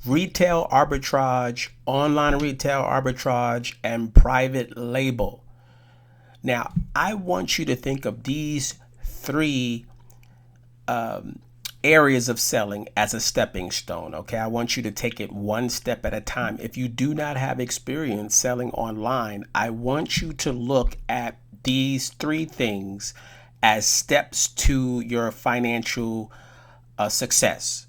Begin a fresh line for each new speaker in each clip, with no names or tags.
retail arbitrage, online retail arbitrage, and private label. Now, I want you to think of these three areas of selling as a stepping stone. Okay, I want you to take it one step at a time. If you do not have experience selling online, I want you to look at these three things as steps to your financial success.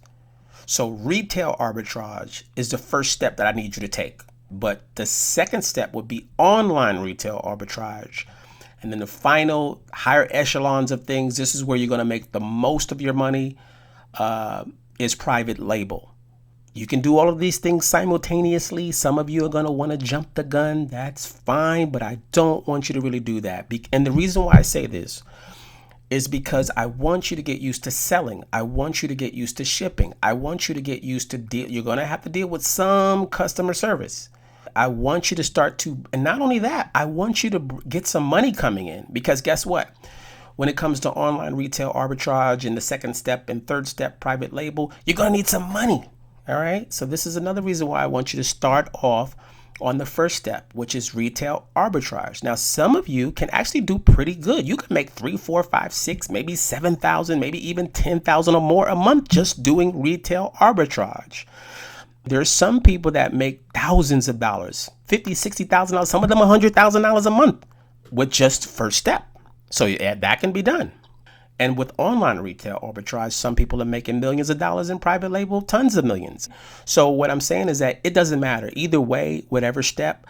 So retail arbitrage is the first step that I need you to take. But the second step would be online retail arbitrage. And then the final higher echelons of things, this is where you're going to make the most of your money, is private label. You can do all of these things simultaneously. Some of you are going to want to jump the gun. That's fine, but I don't want you to really do that. And the reason why I say this is because I want you to get used to selling. I want you to get used to shipping. I want you to get used to you're going to have to deal with some customer service. I want you to start to, and not only that, I want you to get some money coming in, because guess what? When it comes to online retail arbitrage and the second step and third step, private label, you're going to need some money. All right. So this is another reason why I want you to start off on the first step, which is retail arbitrage. Now, some of you can actually do pretty good. You can make 3, 4, 5, 6, maybe 7,000, maybe even 10,000 or more a month just doing retail arbitrage. There's some people that make thousands of dollars, $50,000, $60,000, some of them $100,000 a month with just first step. So yeah, that can be done. And with online retail arbitrage, some people are making millions of dollars in private label, tons of millions. So what I'm saying is that it doesn't matter. Either way, whatever step,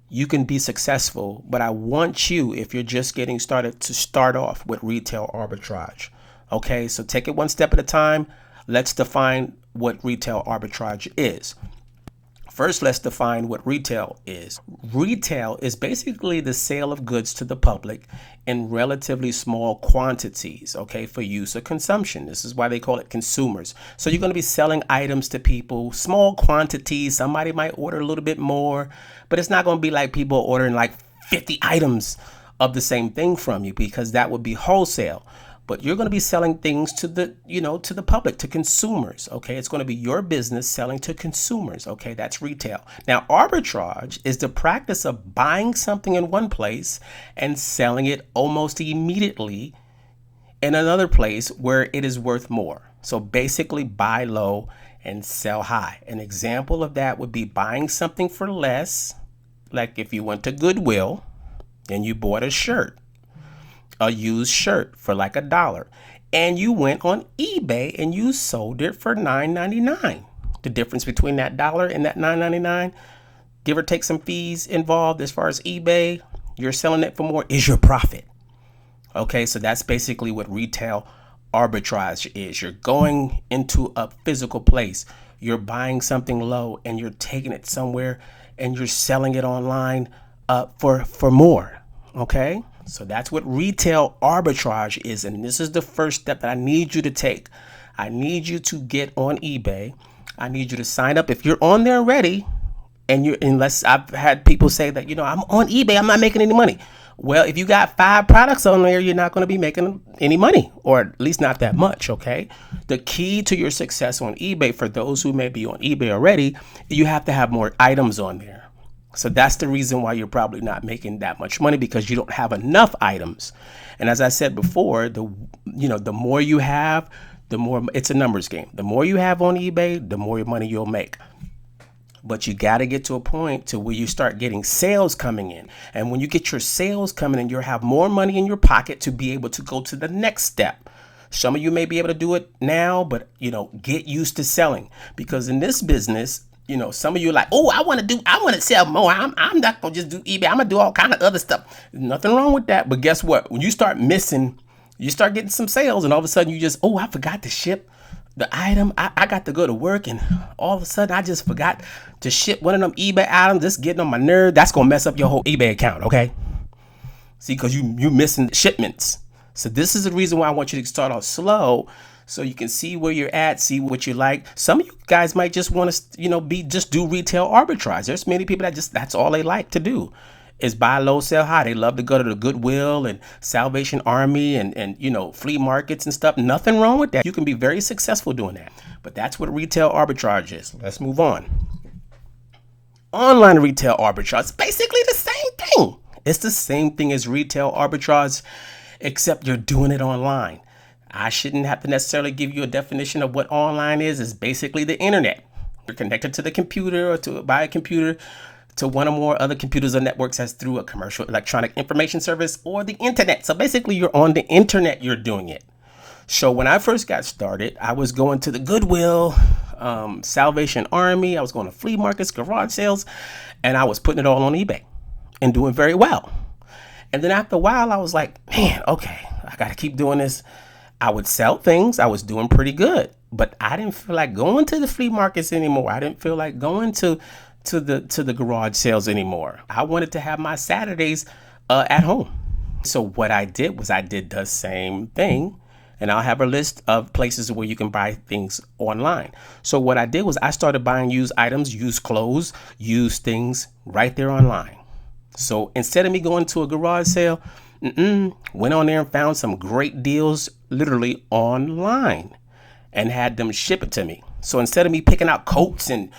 you can be successful. But I want you, if you're just getting started, to start off with retail arbitrage. Okay, so take it one step at a time. Let's define what retail arbitrage is. First, let's define what retail is. Retail is basically the sale of goods to the public in relatively small quantities, okay, for use or consumption. This is why they call it consumers. So you're going to be selling items to people, small quantities. Somebody might order a little bit more, but it's not going to be like people ordering like 50 items of the same thing from you, because that would be wholesale. But you're going to be selling things to the public, to consumers. Okay, it's going to be your business selling to consumers. Okay, that's retail. Now, arbitrage is the practice of buying something in one place and selling it almost immediately in another place where it is worth more. So basically, buy low and sell high. An example of that would be buying something for less, like if you went to Goodwill and you bought a shirt. A used shirt for like $1, and you went on eBay and you sold it for $9.99. The difference between that $1 and that $9.99, give or take some fees involved as far as eBay, you're selling it for more, is your profit. Okay, so that's basically what retail arbitrage is. You're going into a physical place, you're buying something low and you're taking it somewhere and you're selling it online for more. Okay, so that's what retail arbitrage is. And this is the first step that I need you to take. I need you to get on eBay. I need you to sign up. If you're on there already, unless I've had people say that, I'm on eBay, I'm not making any money. Well, if you got 5 products on there, you're not going to be making any money, or at least not that much. Okay. The key to your success on eBay, for those who may be on eBay already, you have to have more items on there. So that's the reason why you're probably not making that much money, because you don't have enough items. And as I said before, the more you have, the more it's a numbers game. The more you have on eBay, the more money you'll make. But you got to get to a point to where you start getting sales coming in. And when you get your sales coming in, you'll have more money in your pocket to be able to go to the next step. Some of you may be able to do it now, but get used to selling, because in this business, some of you are like, oh, I want to sell more. I'm not going to just do eBay. I'm going to do all kind of other stuff. There's nothing wrong with that. But guess what? When you start getting some sales, and all of a sudden I forgot to ship the item. I got to go to work, and all of a sudden I just forgot to ship one of them eBay items. Just getting on my nerve. That's going to mess up your whole eBay account. Okay. See, because you missing shipments. So this is the reason why I want you to start off slow, so you can see where you're at, see what you like. Some of you guys might just want to, just do retail arbitrage. There's many people that that's all they like to do. is buy low, sell high. They love to go to the Goodwill and Salvation Army and you know, flea markets and stuff. Nothing wrong with that. You can be very successful doing that. But that's what retail arbitrage is. Let's move on. Online retail arbitrage is basically the same thing. It's the same thing as retail arbitrage, except you're doing it online. I shouldn't have to necessarily give you a definition of what online is. It's basically the internet. You're connected to the computer or to buy a computer to one or more other computers or networks as through a commercial electronic information service or the internet. So basically you're on the internet, you're doing it. So when I first got started, I was going to the Goodwill, Salvation Army. I was going to flea markets, garage sales, and I was putting it all on eBay and doing very well. And then after a while, I was like, man, okay, I got to keep doing this. I would sell things. I was doing pretty good, but I didn't feel like going to the flea markets anymore. I didn't feel like going to the garage sales anymore. I wanted to have my Saturdays at home. So what I did was I did the same thing. And I'll have a list of places where you can buy things online. So what I did was I started buying used items, used clothes, used things right there online. So instead of me going to a garage sale, went on there and found some great deals literally online and had them ship it to me. So instead of me picking out coats and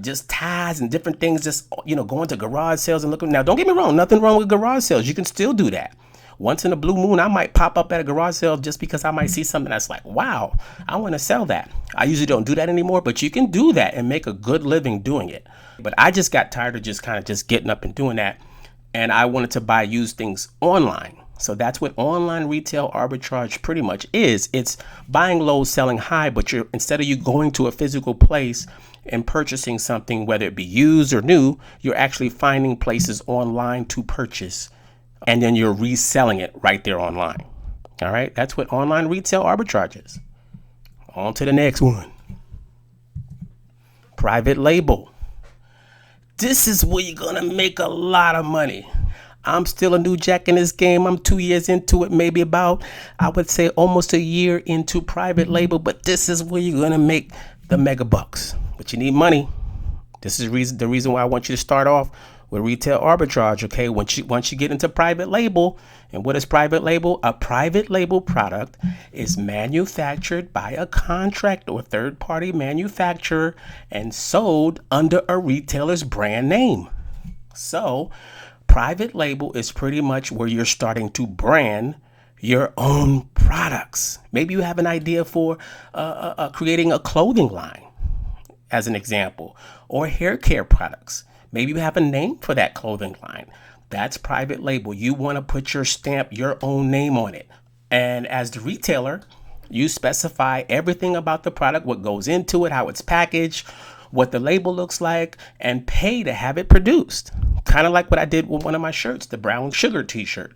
just ties and different things, just, you know, going to garage sales and looking. Now, don't get me wrong, nothing wrong with garage sales. You can still do that. Once in a blue moon, I might pop up at a garage sale just because I might see something that's like, wow, I want to sell that. I usually don't do that anymore, but you can do that and make a good living doing it. But I just got tired of just kind of just getting up and doing that. And I wanted to buy used things online. So that's what online retail arbitrage pretty much is. It's buying low, selling high, but instead of you going to a physical place and purchasing something, whether it be used or new, you're actually finding places online to purchase. And then you're reselling it right there online. All right, that's what online retail arbitrage is. On to the next one. Private label. This is where you're gonna make a lot of money. I'm still a new jack in this game. I'm 2 years into it, maybe about, I would say almost a year into private label, but this is where you're gonna make the mega bucks. But you need money. This is the reason why I want you to start off with retail arbitrage. Okay, once you get into private label, and what is private label? A private label product is manufactured by a contract or third-party manufacturer and sold under a retailer's brand name. So private label is pretty much where you're starting to brand your own products. Maybe you have an idea for creating a clothing line, as an example, or hair care products. Maybe you have a name for that clothing line. That's private label. You want to put your stamp, your own name on it. And as the retailer, you specify everything about the product, what goes into it, how it's packaged, what the label looks like, and pay to have it produced. Kind of like what I did with one of my shirts, the brown sugar t-shirt.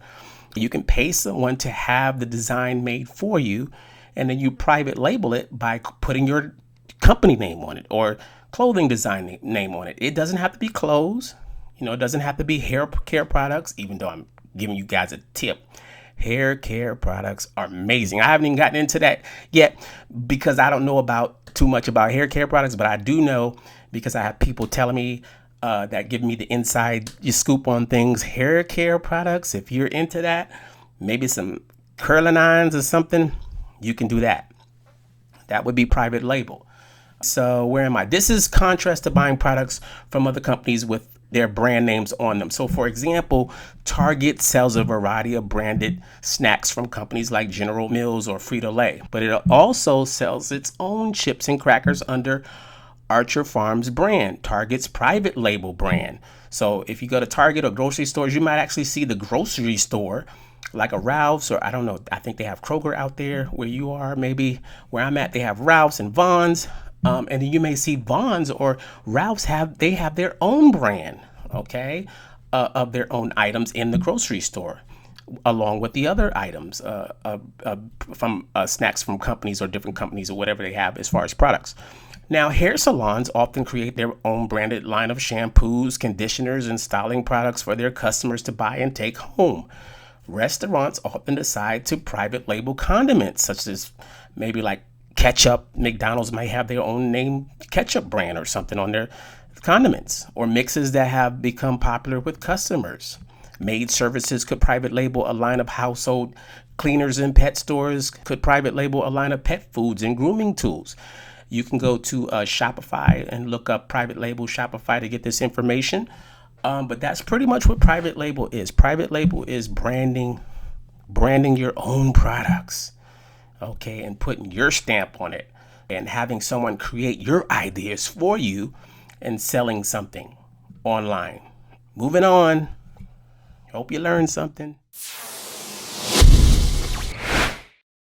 You can pay someone to have the design made for you, and then you private label it by putting your company name on it or clothing design name on it. It doesn't have to be clothes. You know, it doesn't have to be hair care products, even though I'm giving you guys a tip. Hair care products are amazing. I haven't even gotten into that yet because I don't know too much about hair care products, but I do know because I have people telling me that give me the inside scoop on things. Hair care products, if you're into that, maybe some curling irons or something, you can do that. That would be private label. So where am I? This is contrast to buying products from other companies with their brand names on them. So for example, Target sells a variety of branded snacks from companies like General Mills or Frito-Lay, but it also sells its own chips and crackers under Archer Farms brand, Target's private label brand. So if you go to Target or grocery stores, you might actually see the grocery store like a Ralph's, or I don't know, I think they have Kroger out there where you are. Maybe where I'm at, they have Ralph's and Vons. And then you may see Vons or Ralph's have their own brand, okay, of their own items in the grocery store, along with the other items from snacks from companies or different companies or whatever they have as far as products. Now, hair salons often create their own branded line of shampoos, conditioners, and styling products for their customers to buy and take home. Restaurants often decide to private label condiments, such as maybe like Ketchup, McDonald's might have their own name ketchup brand or something on their condiments, or mixes that have become popular with customers. Maid services could private label a line of household cleaners, and pet stores could private label a line of pet foods and grooming tools. You can go to Shopify and look up private label Shopify to get this information. But that's pretty much what private label is. Private label is branding your own products, okay, and putting your stamp on it and having someone create your ideas for you and selling something online. Moving on. Hope you learned something.